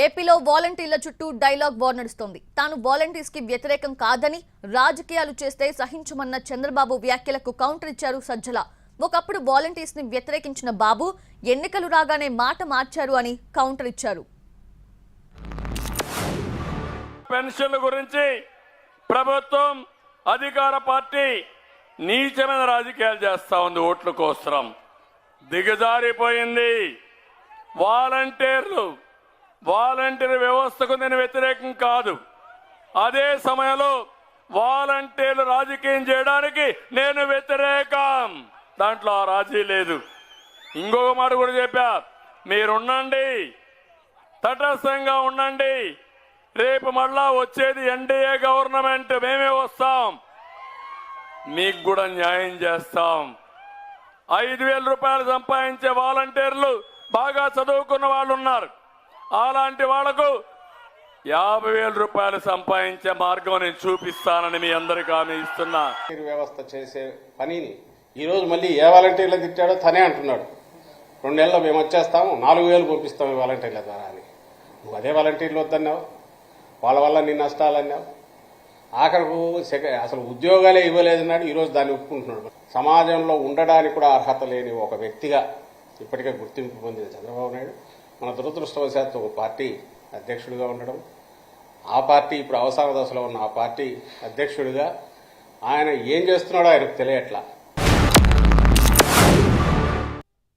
ఏపీలో వాలంటీర్ల చుట్టూ డైలాగ్ వార్ నడుస్తోంది. తాను వాలంటీర్స్ కి వ్యతిరేకం కాదని, రాజకీయాలు చేస్తే సహించమన్న చంద్రబాబు వ్యాఖ్యలకు కౌంటర్ ఇచ్చారు సజ్జల. ఒకప్పుడు వాలంటీర్స్ ని వ్యతిరేకించిన బాబు ఎన్నికలు రాగానే మాట మార్చారు అని కౌంటర్ ఇచ్చారు. పెన్షన్ల గురించి ప్రభుత్వం అధికార పార్టీ నీచమైన రాజకీయాలు చేస్తా ఉంది. ఓట్ల కోసం దిగజారిపోయింది. వాలంటీర్ వ్యవస్థకు నేను వ్యతిరేకం కాదు. అదే సమయంలో వాలంటీర్లు రాజకీయం చేయడానికి నేను వ్యతిరేకం. దాంట్లో ఆ రాజీ లేదు. ఇంకొక మాట కూడా చెప్పా, మీరుండండి, తటస్థంగా ఉండండి. రేపు మళ్ళా వచ్చేది ఎన్డీఏ గవర్నమెంట్, మేమే వస్తాం, మీకు కూడా న్యాయం చేస్తాం. 5,000 రూపాయలు సంపాదించే వాలంటీర్లు బాగా చదువుకున్న వాళ్ళు ఉన్నారు. అలాంటి వాళ్లకు 50,000 రూపాయలు సంపాదించే మార్గం నేను చూపిస్తానని మీ అందరికీ హామీ ఇస్తున్నా. వ్యవస్థ చేసే పనిని ఈరోజు మళ్ళీ ఏ వాలంటీర్లు తిట్టాడో తనే అంటున్నాడు. 2 నెలల్లో మేము వచ్చేస్తాము, 4,000 పంపిస్తాం ఈ వాలంటీర్ల ద్వారా అని. నువ్వు అదే వాలంటీర్లు వద్దన్నావు, వాళ్ళ వల్ల నీ నష్టాలన్నావు. ఆఖరకు అసలు ఉద్యోగాలే ఇవ్వలేదన్నాడు. ఈరోజు దాన్ని ఒప్పుకుంటున్నాడు. సమాజంలో ఉండడానికి కూడా అర్హత లేని ఒక వ్యక్తిగా ఇప్పటికే గుర్తింపు పొందిన చంద్రబాబు నాయుడు మన దురదృష్టవశాత్తు ఒక పార్టీ అధ్యక్షుడిగా ఉండడం, ఆ పార్టీ ఇప్పుడు అవసాన దశలో ఉన్న ఆ పార్టీ అధ్యక్షుడిగా ఆయన ఏం చేస్తున్నాడో ఆయనకు తెలియట్లా.